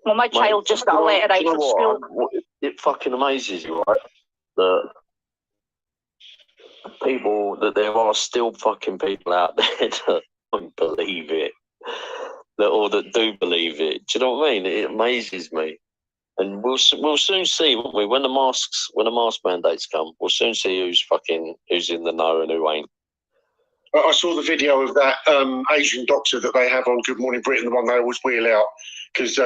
Well, my child just got a letter out from school. It fucking amazes you, right? That people, that there are still fucking people out there that don't believe it, or that do believe it. Do you know what I mean? It amazes me. And we'll soon see, won't we? When the mask mandates come, we'll soon see who's in the know and who ain't. I saw the video of that Asian doctor that they have on Good Morning Britain, the one they always wheel out, because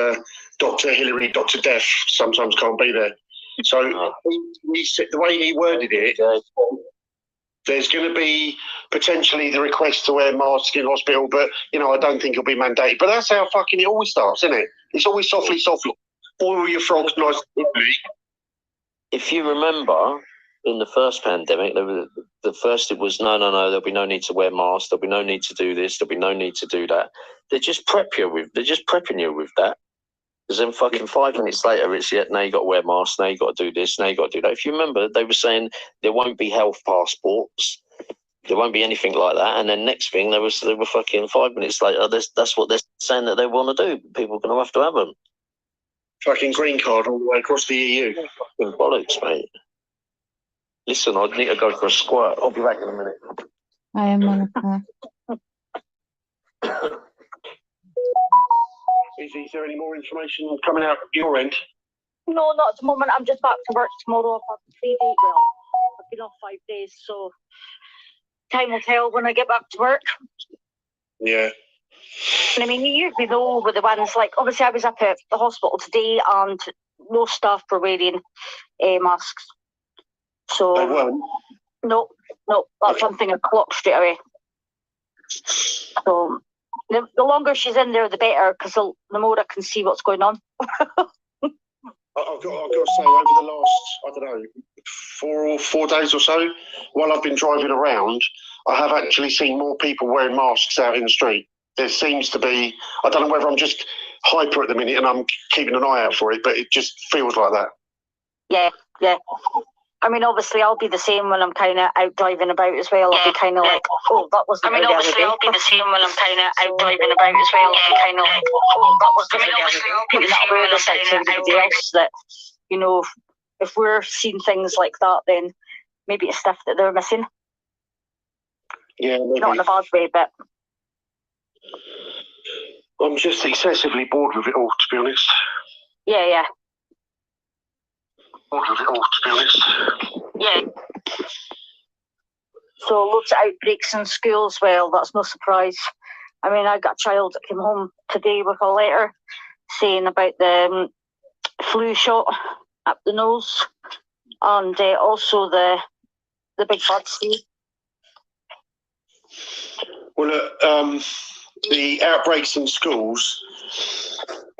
Dr. Hillary, Dr. Death sometimes can't be there. So he said, the way he worded it, there's going to be potentially the request to wear masks in hospital, but, I don't think it'll be mandated. But that's how fucking it always starts, isn't it? It's always softly. Boil your frogs nice and quickly. If you remember, in the first pandemic, it was no, there'll be no need to wear masks, there'll be no need to do this, there'll be no need to do that. They're just prepping you with that. Because then fucking 5 minutes later, it's now you got to wear masks, now you got to do this, now you got to do that. If you remember, they were saying there won't be health passports, there won't be anything like that. And then next thing, they were fucking 5 minutes later, that's what they're saying that they want to do. People are going to have them. Fucking green card all the way across the EU. Fucking bollocks, mate. Listen, I need to go for a squirt. I'll be back in a minute. I am Monica. Is there any more information coming out at your end? No, not at the moment. I'm just back to work tomorrow. I've had 3 days. Well, I've been off 5 days, so time will tell when I get back to work. Yeah. I mean, you usually know with the ones, like, obviously I was up at the hospital today and no staff were wearing masks. So, they weren't? No, that's something I clocked straight away. So, the longer she's in there, the better, because the more I can see what's going on. I've got to say, over the last, 4 days or so, while I've been driving around, I have actually seen more people wearing masks out in the street. There seems to be, I don't know whether I'm just hyper at the minute and I'm keeping an eye out for it, but it just feels like that. Yeah. I mean, obviously, I'll be the same when I'm kind of out driving about as well. I'll be kind of like, oh, that wasn't the other day. I'll be the same when I'm kind of out driving about as well. I'll be kind of like, oh, that wasn't the other day. Putting that awareness out to everybody else that, if we're seeing things like that, then maybe it's stuff that they're missing. Yeah, maybe. Not in a bad way, but... I'm just excessively bored with it all, to be honest. Yeah. Bored with it all, to be honest. Yeah. So loads of outbreaks in schools. Well, that's no surprise. I mean, I got a child that came home today with a letter saying about the flu shot up the nose and also the big bad flu. Well, the outbreaks in schools,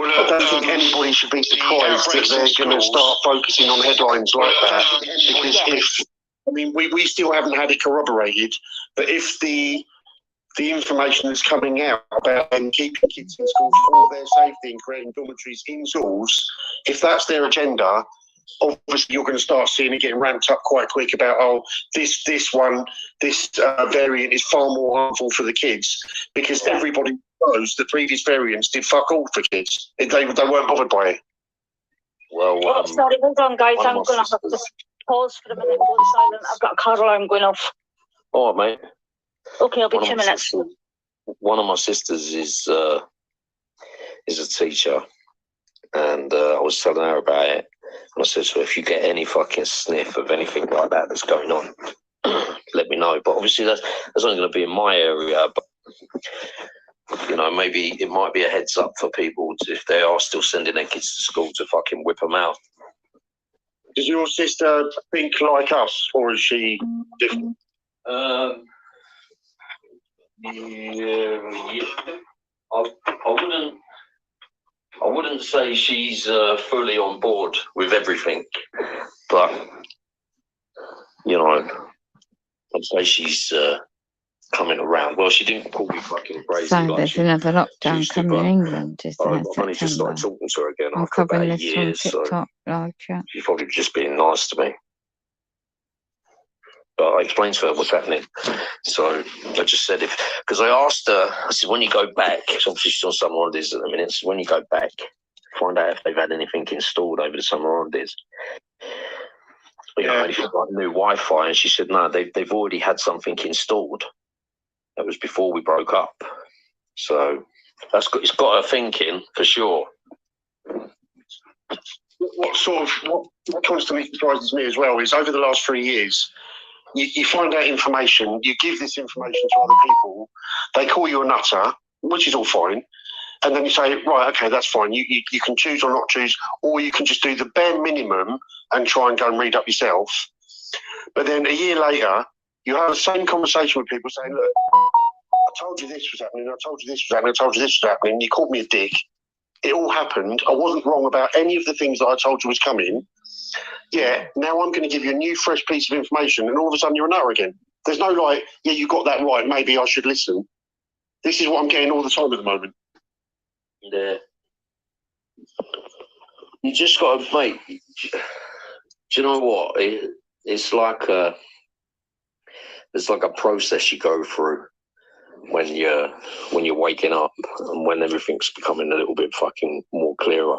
I don't think anybody should be surprised that they're going to start focusing on headlines like that. Because we still haven't had it corroborated, but if the information that's coming out about them keeping kids in schools for their safety and creating dormitories in schools, if that's their agenda, obviously you're going to start seeing it getting ramped up quite quick about, this variant is far more harmful for the kids, because everybody knows the previous variants did fuck all for kids. They weren't bothered by it. Well, sorry, hold on, guys. I'm going to have to pause for a minute, go silent. I've got a car alarm going off. All right, mate. Okay, I'll be 2 minutes. One of my sisters is a teacher, and I was telling her about it. And I said to her, if you get any fucking sniff of anything like that that's going on, let me know. But obviously that's only going to be in my area. But, maybe it might be a heads up for people if they are still sending their kids to school to fucking whip them out. Does your sister think like us, or is she different? Yeah. I wouldn't say she's fully on board with everything, but I'd say she's coming around. Well, she didn't call me fucking crazy. So there's another lockdown coming in England, is there? I've only just started talking to her again I'm after covering about this a year, on TikTok live chat. She's probably just being nice to me. But I explained to her what's happening. So I just said, because I asked her, I said, when you go back, so obviously she's on some holidays at the minute, so when you go back, find out if they've had anything installed over the summer holidays. You know, anything like new Wi-Fi, and she said no, they've already had something installed. That was before we broke up, so it's got her thinking for sure. What constantly surprises me as well is over the last 3 years, you find out information, you give this information to other people, they call you a nutter, which is all fine, and then you say, right, okay, that's fine, you can choose or not choose, or you can just do the bare minimum and try and go and read up yourself. But then a year later, you have the same conversation with people saying, look, I told you this was happening, I told you this was happening, I told you this was happening, you called me a dick. It all happened. I wasn't wrong about any of the things that I told you was coming. Yeah, now I'm going to give you a new, fresh piece of information, and all of a sudden you're a nutter again. There's no like, yeah, you got that right, maybe I should listen. This is what I'm getting all the time at the moment. Yeah. You just got to, mate, do you know what? It's like a process you go through when you're waking up and when everything's becoming a little bit fucking more clearer.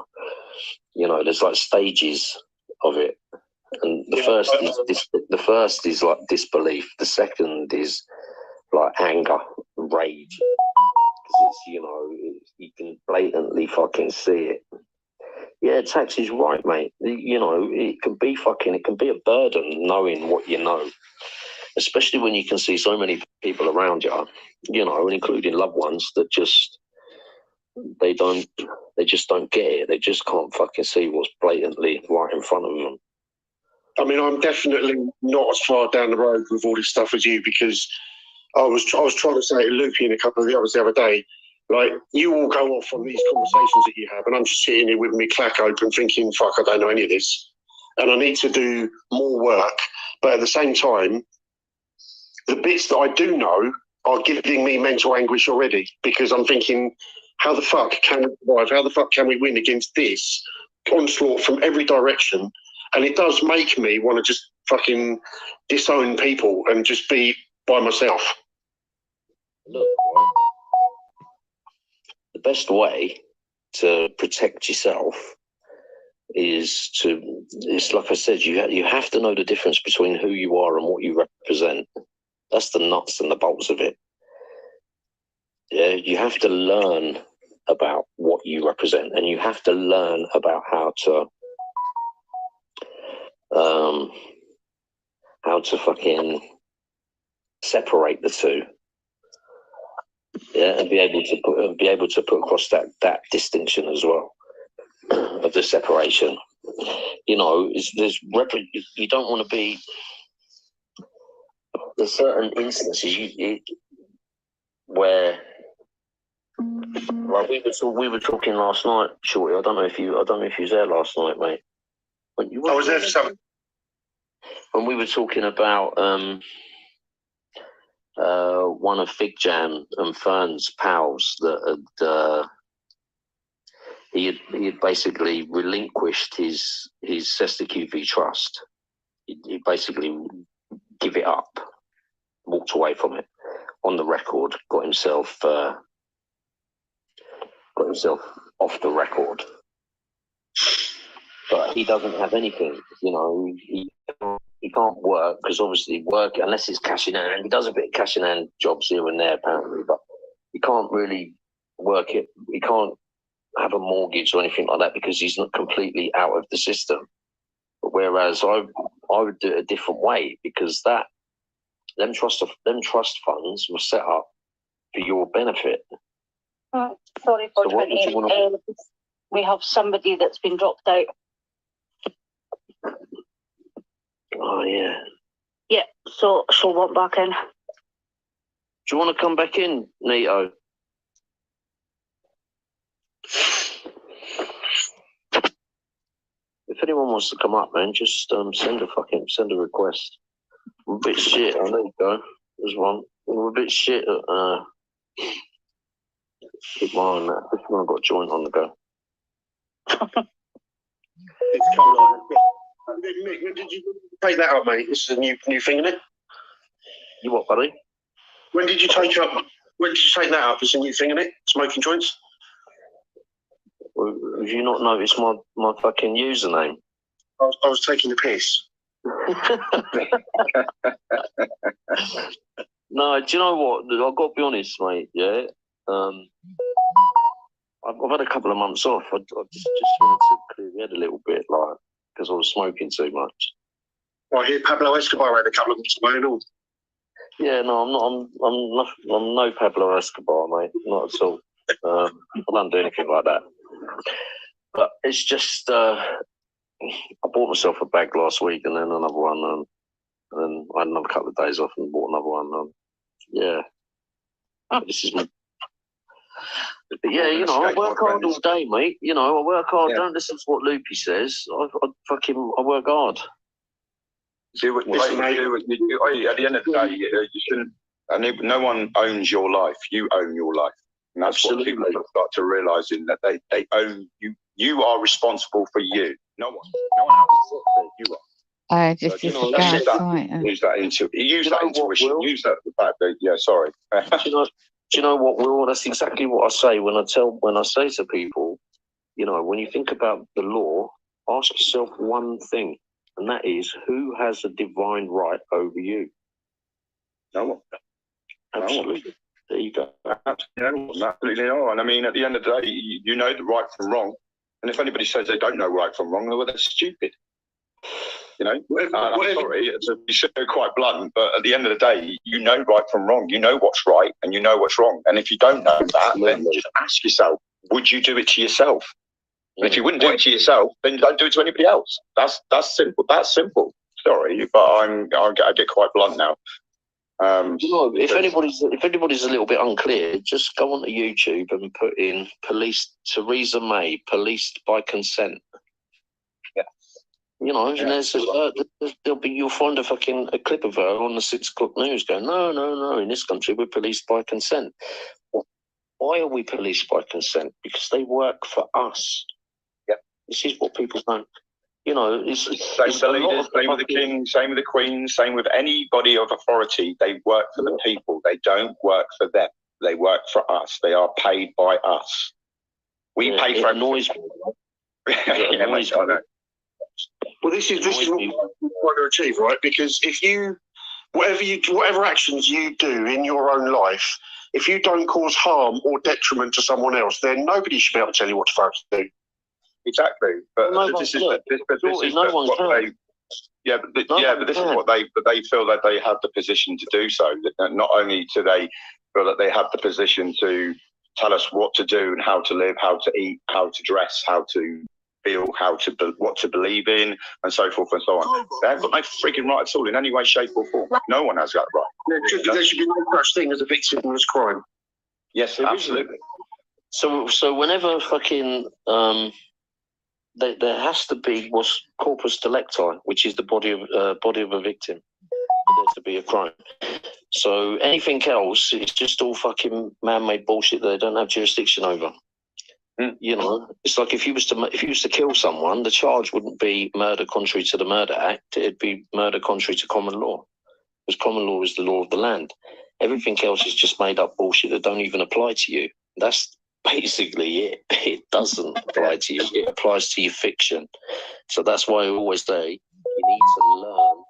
You know, there's like stages of it, and the first is like disbelief. The second is like anger, rage. It's, you know, you can blatantly fucking see it. Yeah, Tax is right, mate. You know, it can be a burden knowing what you know. Especially when you can see so many people around you, you know, and including loved ones that they just don't get it. They just can't fucking see what's blatantly right in front of them. I mean, I'm definitely not as far down the road with all this stuff as you, because I was trying to say to Lucy and a couple of the others the other day, like, you all go off on these conversations that you have, and I'm just sitting here with my clack open thinking, fuck, I don't know any of this. And I need to do more work. But at the same time, the bits that I do know are giving me mental anguish already, because I'm thinking, how the fuck can we survive? How the fuck can we win against this onslaught from every direction? And it does make me want to just fucking disown people and just be by myself. Look, the best way to protect yourself is like I said, you have to know the difference between who you are and what you represent. That's the nuts and the bolts of it. Yeah, you have to learn about what you represent, and you have to learn about how to fucking separate the two. Yeah, and be able to put across that distinction as well of the separation. You know, you don't want to be. There's certain instances where, like we were talking last night, Shorty. I don't know if you was there last night, mate. I was there for something. When we were talking about one of Fig Jam and Fern's pals that he had basically relinquished his Cesta QV trust. He basically give it up, walked away from it on the record, got himself off the record. But he doesn't have anything, you know. He can't work because obviously work, unless it's cash in hand. He does a bit of cash in hand jobs here and there apparently, but he can't really work it. He can't have a mortgage or anything like that because he's not completely out of the system. But whereas I would do it a different way, because them trust funds were set up for your benefit. Sorry for interrupting. We have somebody that's been dropped out. Oh yeah. Yeah, so she'll walk back in. Do you want to come back in, Nito? If anyone wants to come up, man, just send a request. I'm a bit shit. Oh, there you go. There's one. I'm a bit shit at keep my eye on that. This one I've got a joint on the go. It's coming on. Mick, when did you take that up, mate? This is a new thing, isn't it? You what, buddy? When did you take that up? It's a new thing, isn't it? Smoking joints? Have you not noticed my fucking username? I was taking the piss. No, do you know what? I've got to be honest, mate. Yeah, I've had a couple of months off. I just wanted to clear my head a little bit, like, because I was smoking too much. Well, I hear Pablo Escobar had a couple of months away and all. Yeah, no, I'm no Pablo Escobar, mate. Not at all. I don't do anything like that. But it's just, I bought myself a bag last week and then another one, and then I had another couple of days off and bought another one. Yeah, this is my. But yeah, you know, I work hard all day, mate. You know, I work hard. Yeah. Don't listen to what Loopy says. I work hard. Do what you do. At the end of the day, you shouldn't. And no one owns your life. You own your life, and that's Absolutely. What people start to realise in that they own you. You are responsible for you. No one else. You are. Use that intuition. Use that the fact that sorry. Do you know what, Will? That's exactly what I say when I say to people, you know, when you think about the law, ask yourself one thing, and that is, who has a divine right over you? No one. Absolutely. There you go. Absolutely no. And I mean, at the end of the day, you know the right from wrong. And if anybody says they don't know right from wrong, well, they're stupid. You know, I'm sorry to be so quite blunt, but at the end of the day, you know right from wrong. You know what's right and you know what's wrong. And if you don't know that, then just ask yourself, would you do it to yourself? And if you wouldn't do it to yourself, then don't do it to anybody else. That's simple. That's simple. Sorry, but I get quite blunt now. You know, if anybody's a little bit unclear, just go onto YouTube and put in Theresa May, policed by consent. Yeah. You know, and you'll find a clip of her on the 6 o'clock news going, no, in this country we're policed by consent. Well, why are we policed by consent? Because they work for us. Yeah. This is what people don't. You know, same with the leaders, same with the king, same with the queen, same with anybody of authority. They work for the people. They don't work for them. They work for us. They are paid by us. We pay for noise. Well, this is what we want to achieve, right? Because if whatever actions you do in your own life, if you don't cause harm or detriment to someone else, then nobody should be able to tell you what to fucking do. Exactly, but this is what they feel that they have the position to do so. That not only do they feel that they have the position to tell us what to do and how to live, how to eat, how to dress, how to feel, what to believe in, and so forth and so on. They haven't got no freaking right at all in any way, shape, or form. No one has that right. There should be no such thing as a victimless crime. Yes, absolutely. So whenever fucking there has to be what's corpus delicti, which is the body of a victim, for there to be a crime. So anything else, it's just all fucking man-made bullshit that they don't have jurisdiction over. You know, it's like if you was to kill someone, the charge wouldn't be murder contrary to the Murder Act. It'd be murder contrary to common law, because common law is the law of the land. Everything else is just made up bullshit that don't even apply to you. That's basically it. It doesn't apply to you. It applies to your fiction. So that's why I always say you need to learn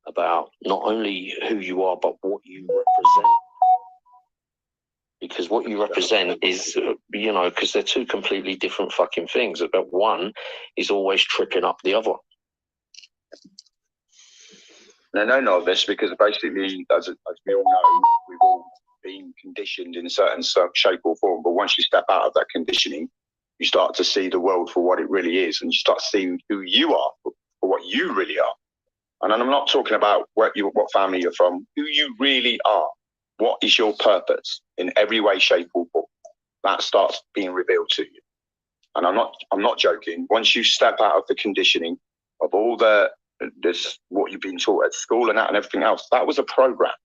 about not only who you are, but what you represent. Because what you represent is, you know, because they're two completely different fucking things. But one is always tripping up the other. No, not this, because basically, as we all know, we've all been conditioned in a certain shape or form. But once you step out of that conditioning, you start to see the world for what it really is, and you start to see who you are for what you really are. And I'm not talking about what family you're from, who you really are. What is your purpose in every way, shape, or form? That starts being revealed to you. And I'm not joking. Once you step out of the conditioning of all what you've been taught at school and that and everything else, that was a program.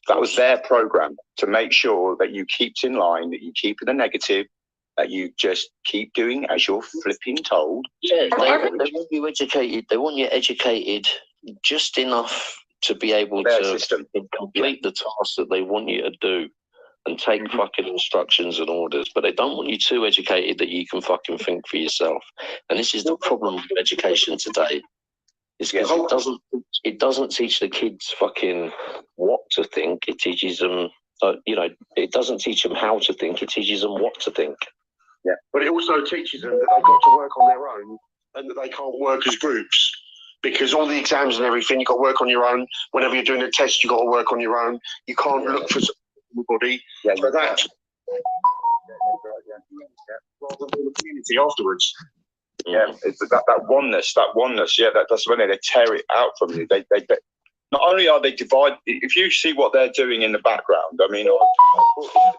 That was their program to make sure that you keep in line, that you keep in the negative, that you just keep doing as you're flipping told. Yeah, they want you educated. They want you educated just enough to be able to complete the task that they want you to do. and take fucking instructions and orders, but they don't want you too educated that you can fucking think for yourself. And this is the problem with education today. It's because it doesn't teach the kids fucking what to think. It teaches them, it doesn't teach them how to think. It teaches them what to think. Yeah, but it also teaches them that they've got to work on their own and that they can't work as groups. Because all the exams and everything, you've got to work on your own. Whenever you're doing a test, you've got to work on your own. You can't look for everybody. Yeah, so that's rather than the community afterwards. Yeah, it's that oneness. Yeah, that's when they tear it out from you. They not only are they divided. If you see what they're doing in the background, I mean,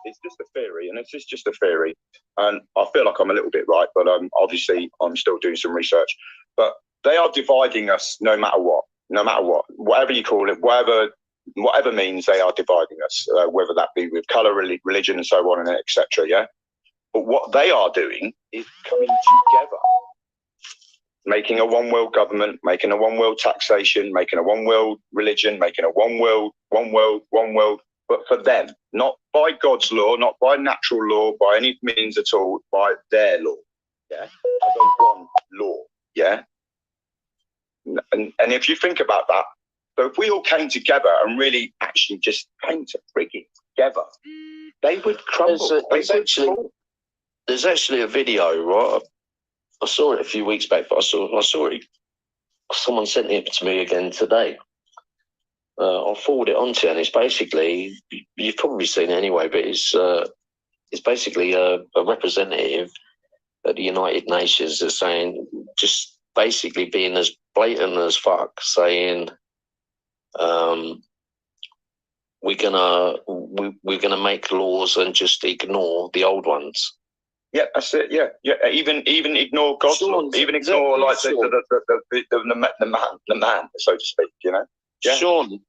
it's just a theory, and it's just a theory, and I feel like I'm a little bit right, but obviously I'm still doing some research. But they are dividing us, no matter what, whatever you call it, whatever means they are dividing us, whether that be with colour, religion, and so on, and etc. Yeah, but what they are doing is coming together. Making a one world government, making a one world taxation, making a one world religion, making a one world, but for them, not by God's law, not by natural law, by any means at all, by their law. Yeah, one law. Yeah, and if you think about that, so if we all came together and really actually just came to frigging together, they would crumble. There's actually a video, right? I saw it a few weeks back, but I saw it. Someone sent it to me again today. I'll forward it on to you, and it's basically, you've probably seen it anyway, but it's basically a representative at the United Nations that's saying, just basically being as blatant as fuck, saying, we're gonna make laws and just ignore the old ones. Yeah, that's it. Yeah. Even ignore God's law. Even ignore the man, so to speak. You know. Yeah.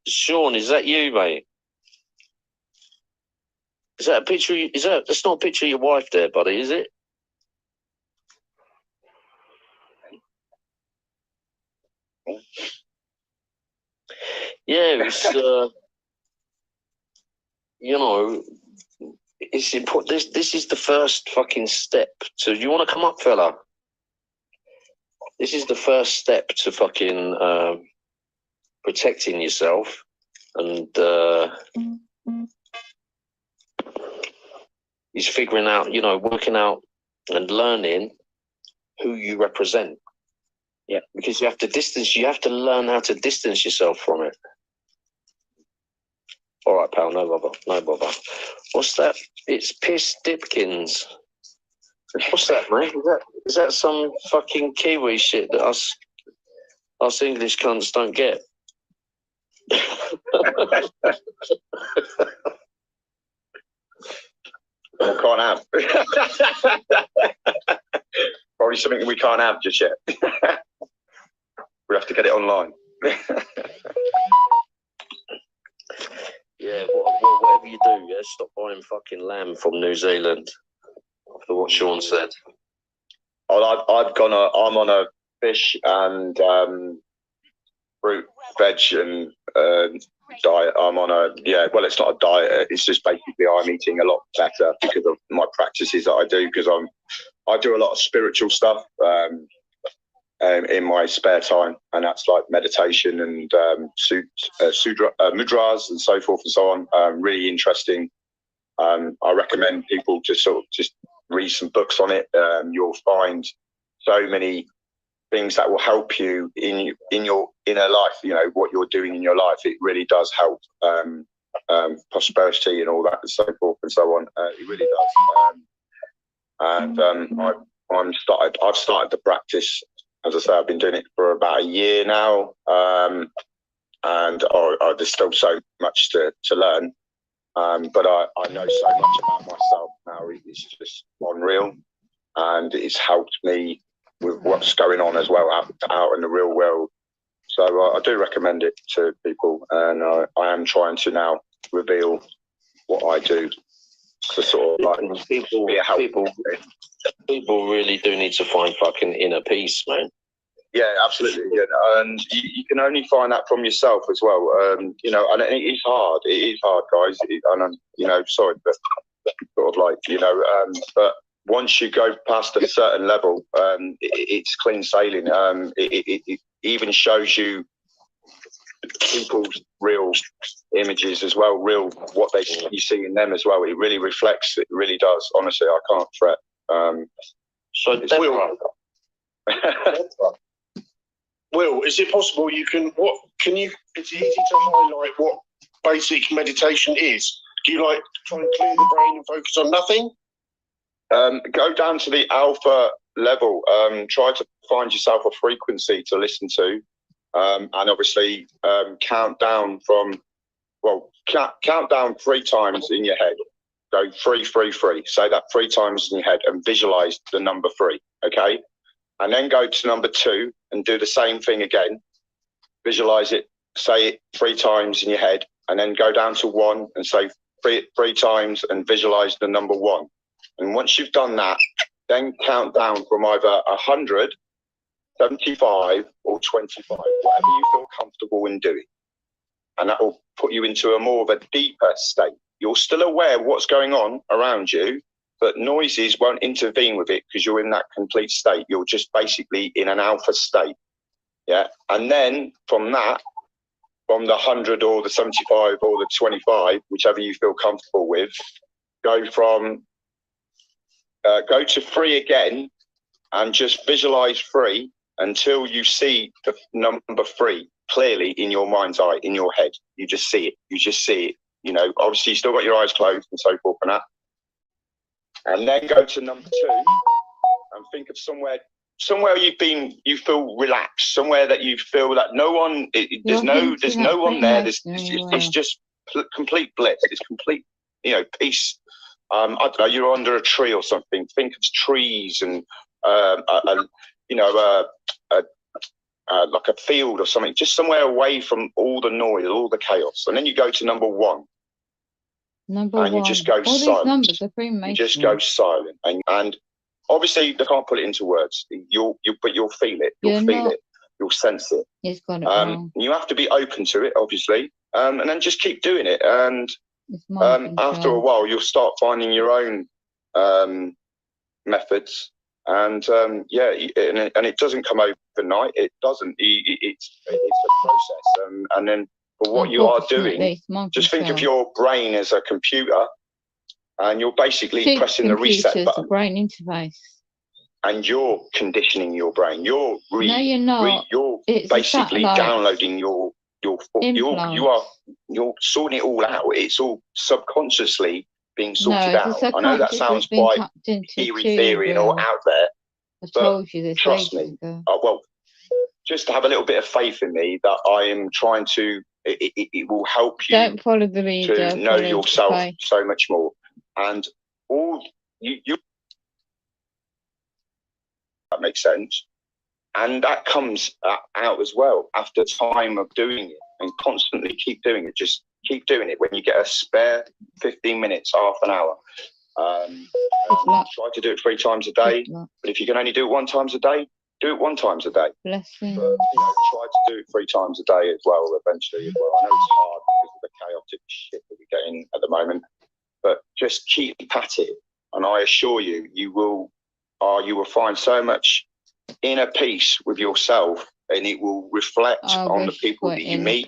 Sean, is that you, mate? Is that a picture? That's not a picture of your wife there, buddy, is it? Yeah, it's it's important. This is the first fucking step. So you want to come up, fella? This is the first step to fucking protecting yourself and is figuring out, working out and learning who you represent. Yeah, because you have to learn how to distance yourself from it. All right, pal, no bother. What's that? It's Piss Dipkins. What's that, mate? Is that some fucking Kiwi shit that us English cunts don't get? We can't have. Probably something we can't have just yet. We have to get it online. Yeah, whatever you do, yeah, stop buying fucking lamb from New Zealand. After what Sean said. I'm on a fish and fruit, veg and diet. I'm on well, it's not a diet. It's just basically I'm eating a lot better because of my practices that I do. Because I do a lot of spiritual stuff in my spare time, and that's like meditation and mudras and so forth and so on. Really interesting. I recommend people to sort of just read some books on it. You'll find so many things that will help you in your inner life. What you're doing in your life, it really does help prosperity and all that and so forth and so on. It really does. I've started the practice. As I say, I've been doing it for about a year now, and there's still so much to learn. But I know so much about myself now. It's just unreal, and it's helped me with what's going on as well out in the real world. So I do recommend it to people, and I am trying to now reveal what I do to sort of like people really do need to find fucking inner peace, man. Yeah, absolutely. Yeah. And you can only find that from yourself as well. You know, and it is hard. It is hard, guys. And I'm, you know, sorry, but sort of like, you know, but once you go past a certain level, it's clean sailing. It even shows you people's real images as well, real what you see in them as well. It really reflects. It really does. Honestly, I can't fret. So Will, is it possible it's easy to highlight what basic meditation is? Do you like try and clear the brain and focus on nothing? Go down to the alpha level. Try to find yourself a frequency to listen to, and obviously count down 3 times in your head. Go 3, 3, 3. Say that 3 times in your head and visualize the number 3. Okay, and then go to number 2 and do the same thing again. Visualize it. Say it 3 times in your head, and then go down to 1 and say 3 times and visualize the number 1. And once you've done that, then count down from either 100, 75, or 25, whatever you feel comfortable in doing. And that will put you into a more of a deeper state. You're still aware of what's going on around you, but noises won't intervene with it because you're in that complete state. You're just basically in an alpha state. Yeah. And then from that, from the 100 or the 75 or the 25, whichever you feel comfortable with, go to 3 again and just visualize 3 until you see the number 3 clearly in your mind's eye, in your head. You just see it. You just see it. You know, obviously you still got your eyes closed and so forth and that. And then go to number 2 and think of somewhere you feel relaxed, somewhere that you feel that no one, there's no one there. It's just complete bliss. It's complete, you know, peace. I don't know, you're under a tree or something. Think of trees and, like a field or something, just somewhere away from all the noise, all the chaos. And then you go to number 1. And you just go silent. Numbers are Freemason. You just go silent. And obviously you can't put it into words. But you'll feel it. You'll feel it. You'll sense it. He's got it wrong. You have to be open to it, obviously. And then just keep doing it. And after a while, you'll start finding your own methods. And and it doesn't come overnight. It doesn't. It's a process. And then for what you are doing, just think of your brain as a computer, and you're basically pressing the reset button. The brain interface. And you're conditioning your brain. You're you're it's basically downloading you're sorting it all out. It's all subconsciously being sorted out. I know that sounds quite eerie and all out there. I told you this. Trust me. Well, just have a little bit of faith in me that I am trying to. It will help you. Don't follow the leader. To know yourself so much more, and all you. That makes sense, and that comes out as well after time of doing it, and constantly keep doing it. Just keep doing it when you get a spare 15 minutes, half an hour. Try to do it 3 times a day, but if you can only do it 1 time a day, do it 1 time a day. Blessing. But, try to do it 3 times a day as well, eventually as well. I know it's hard because of the chaotic shit that we're getting at the moment, but just keep at it, and I assure you, you will find so much inner peace with yourself, and it will reflect on the people that you meet,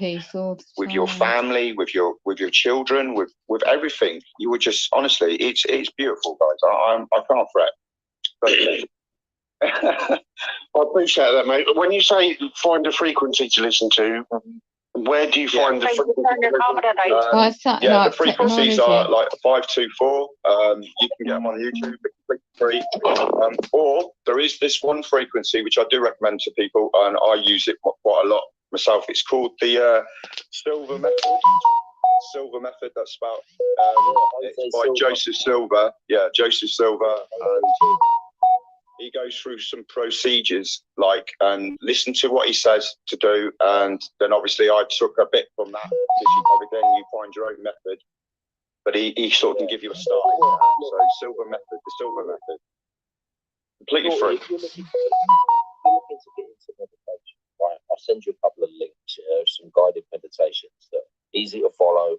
with your family, with your children, with everything. You would just, honestly, it's beautiful, guys. I can't fret. But, I appreciate that, mate. When you say find a frequency to listen to, where do you find the frequency? The frequencies are like 524. You can get them on YouTube, free. Or there is this one frequency which I do recommend to people, and I use it quite a lot myself. It's called the Silver Method. Silver Method. That's about it's by Joseph Silver. Yeah, Joseph Silver. And he goes through some procedures, and listen to what he says to do, and then obviously I took a bit from that, because you find your own method, but he sort of can give you a start. So the Silver Method, completely free. you're looking to get into meditation, right, I'll send you a couple of links, some guided meditations that are easy to follow,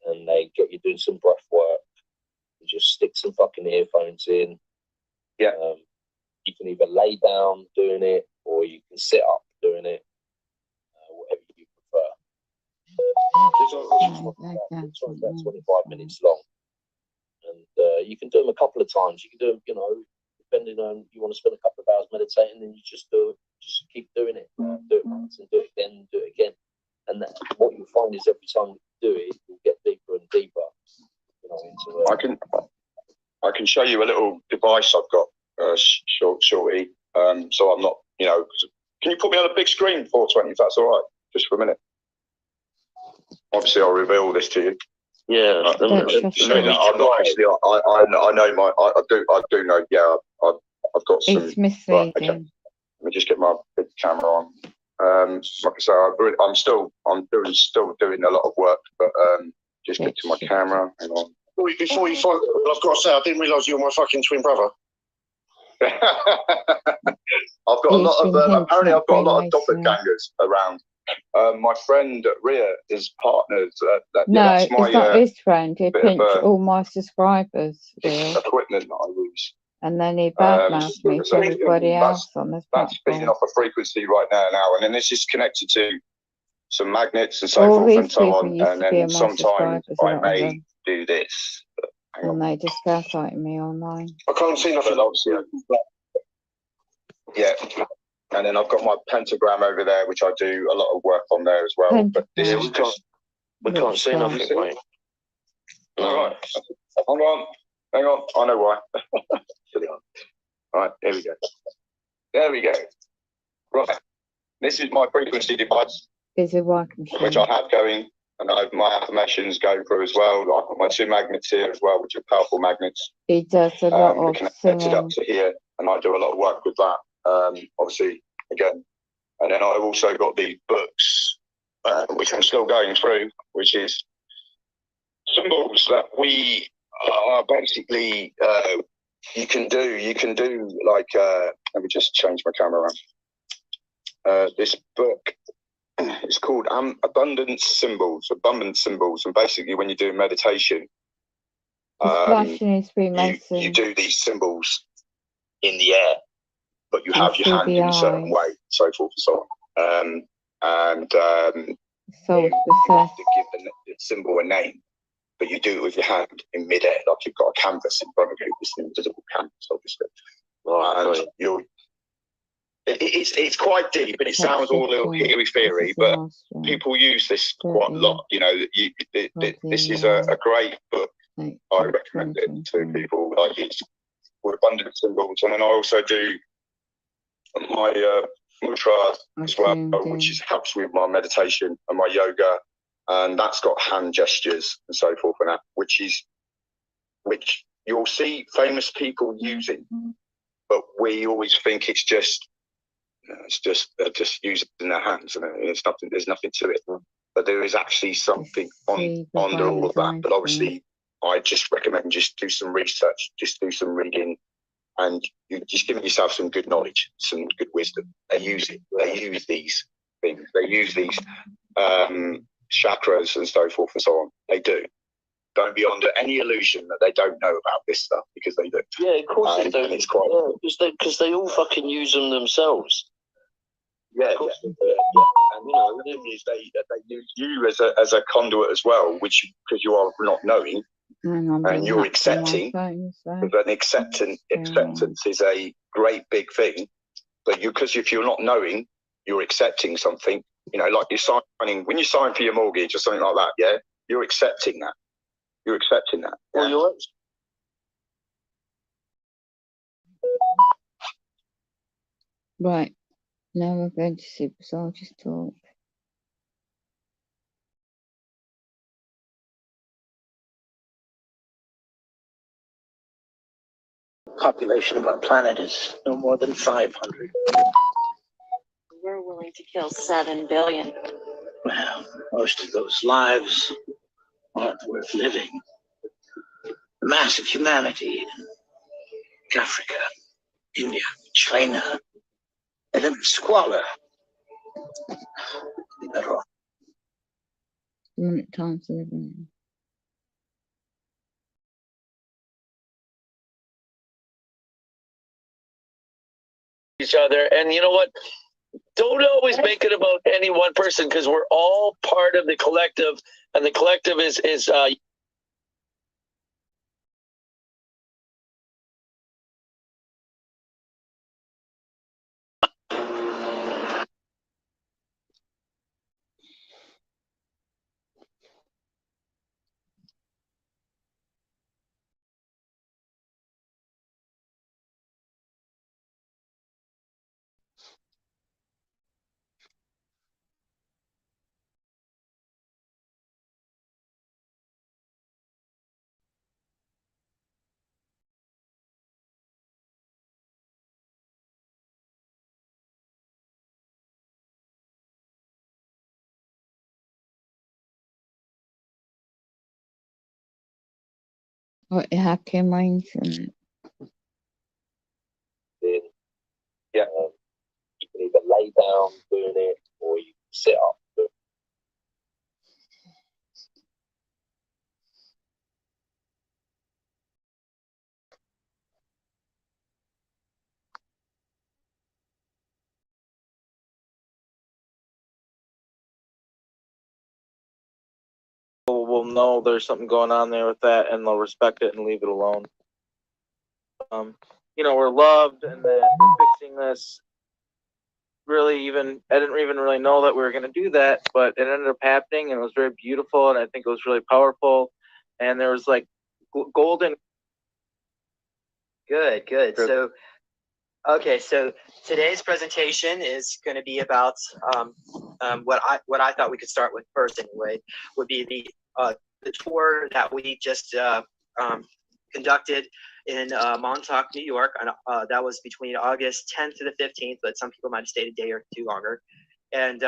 and they get you doing some breath work. You just stick some fucking earphones in. You can either lay down doing it, or you can sit up doing it, whatever you prefer. It's about 25 minutes long. And you can do them a couple of times. You can do them, depending on, you want to spend a couple of hours meditating, then you just keep doing it. Do it once and do it again and do it again. And what you'll find is every time you do it, you'll get deeper and deeper. I can show you a little device I've got, shorty. So I'm not, can you put me on a big screen, 420, if that's all right, just for a minute? Obviously, I'll reveal this to you. Yeah, I'm not actually. I know my. I do know. Yeah, I've got some. It's misleading. Okay. Let me just get my big camera on. Like I say, I'm still doing a lot of work, but just get to my camera. Hang on. Before you find, I've got to say, I didn't realise you were my fucking twin brother. I've got a lot of. Apparently, I've got a lot of doppelgangers around. My friend Ria is partners. It's not his friend. He pinched all my subscribers. Equipment that I use. And then he badmouthed me to everybody else on this platform. That's feeding off a frequency right now. And then this is connected to some magnets and so forth and so on. And then sometimes I may do this. And they just gaslighting me online. I can't see nothing. Yeah. And then I've got my pentagram over there, which I do a lot of work on there as well. But this is we can't see nothing, mate. All right. Hang on. I know why. All right, here we go. There we go. Right. This is my frequency device, which I have going, and my affirmations go through as well. I've got my two magnets here as well, which are powerful magnets. He does a lot of connected up to here, and I do a lot of work with that. Obviously, again, and then I've also got these books, which I'm still going through, which is symbols that we are basically you can do like let me just change my camera around. This book is called Abundance Symbols, and basically when you do meditation, you do these symbols in the air, but you have your hand in a certain way, so forth and so on. You have to give the symbol a name, but you do it with your hand in midair, like you've got a canvas in front of you, this invisible canvas, obviously. And it's quite deep, and it sounds all a little airy-fairy, but people use this quite a lot. This is a great book. I recommend it to people. Like it's with abundant symbols, and then I also do my mantra as well, which helps with my meditation and my yoga, and that's got hand gestures and so forth, and that which you'll see famous people using, but we always think it's just they're just using their hands, and it's nothing. There's nothing to it, but there is actually something under all of that. But obviously, I just recommend just do some research, just do some reading. And you're just giving yourself some good knowledge, some good wisdom. They use these things. They use these chakras and so forth and so on. They do. Don't be under any illusion that they don't know about this stuff, because they do. Yeah, of course they do. And it's quite because they all fucking use them themselves. Yeah. And they use you as a conduit as well, which because you are not knowing. And you're accepting, but acceptance is a great big thing. But because if you're not knowing, you're accepting something. Like you're signing when you sign for your mortgage or something like that. Yeah, you're accepting that. You're accepting that. Yeah? Well, you're. Right. Now we're going to Super Soldiers Talk. Population of our planet is no more than 500. We're willing to kill 7 billion. Well, most of those lives aren't worth living. The mass of humanity in Africa, India, China, They live in squalor. Be better off. Limit time to live in. Each other, and you know what? Don't always make it about any one person, because we're all part of the collective, and the collective is Oh, it hacking my internet. yeah. You can either lay down doing it, or you can sit up. Will know there's something going on there with that, and they'll respect it and leave it alone. You know, we're loved, and that we're fixing this. Really, even I didn't even really know that we were going to do that, but it ended up happening, and it was very beautiful, and I think it was really powerful. And there was like golden. Good, good. So, okay, so today's presentation is going to be about what I thought we could start with first anyway, would be the tour that we just conducted in Montauk, New York. And, that was between August 10th to the 15th, but some people might have stayed a day or two longer. And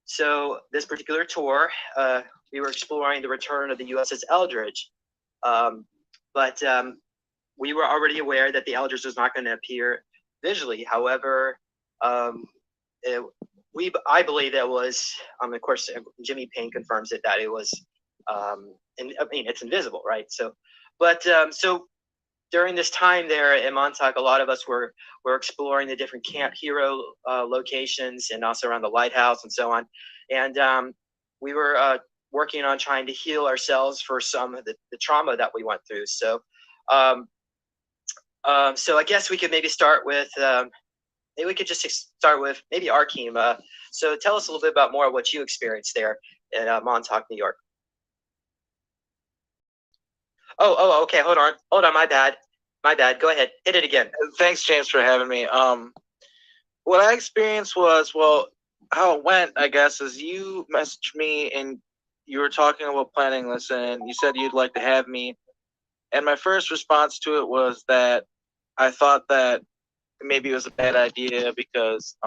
so this particular tour, we were exploring the return of the USS Eldridge. But we were already aware that the Eldridge was not going to appear visually. However, I believe it was, of course, Jimmy Payne confirms it, that it was, and I mean, it's invisible, right? So, but so during this time there in Montauk, a lot of us were exploring the different Camp Hero locations, and also around the lighthouse and so on. And we were working on trying to heal ourselves for some of the trauma that we went through. So, so I guess we could maybe start with, maybe we could just start with maybe Arkeem. So tell us a little bit about more of what you experienced there in Montauk, New York. Oh, okay. Hold on. My bad. Go ahead. Hit it again. Thanks, James, for having me. What I experienced was, well, how it went, I guess, is you messaged me and you were talking about planning this, and you said you'd like to have me. And my first response to it was that I thought that maybe it was a bad idea because,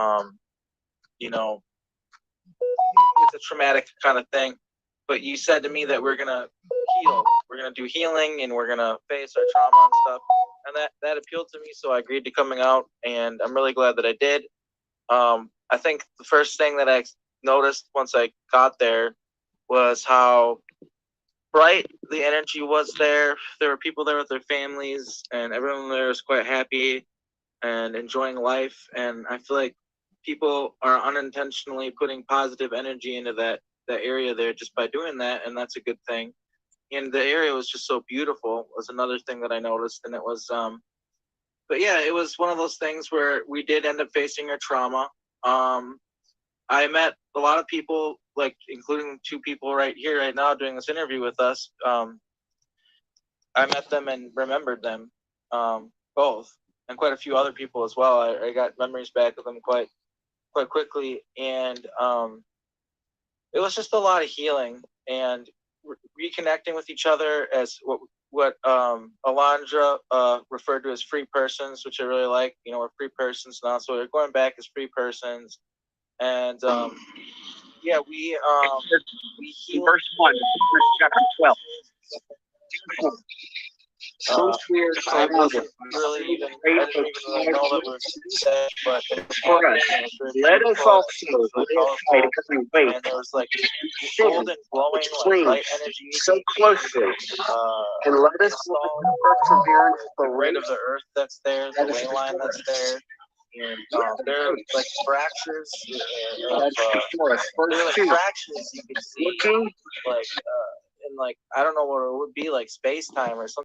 you know, it's a traumatic kind of thing. But you said to me that we're gonna heal, we're gonna do healing, and we're gonna face our trauma and stuff, and that appealed to me. So I agreed to coming out, and I'm really glad that I did. I think the first thing that I noticed once I got there was how bright the energy was there. There were people there with their families, and everyone there was quite happy and enjoying life. And I feel like people are unintentionally putting positive energy into that area there just by doing that, and that's a good thing. And the area was just so beautiful was another thing that I noticed. And it was but yeah, it was one of those things where we did end up facing our trauma. I met a lot of people, like including two people right here right now doing this interview with us. I met them and remembered them, both, and quite a few other people as well. I got memories back of them quite quickly, and it was just a lot of healing and reconnecting with each other as what Alondra referred to as free persons, which I really like. You know, we're free persons now, so we're going back as free persons. And yeah, we healed. Verse 1, verse chapter 12. So weird. I wasn't really even, I didn't even really know that was said, but For us, let us also wait, and there was like golden glowing like light energy so closely, and let us perseverance the rate of the earth that's there, the ley line that's there. And there are like fractures of there are like fractions you can see like in like I don't know what it would be like space time or something.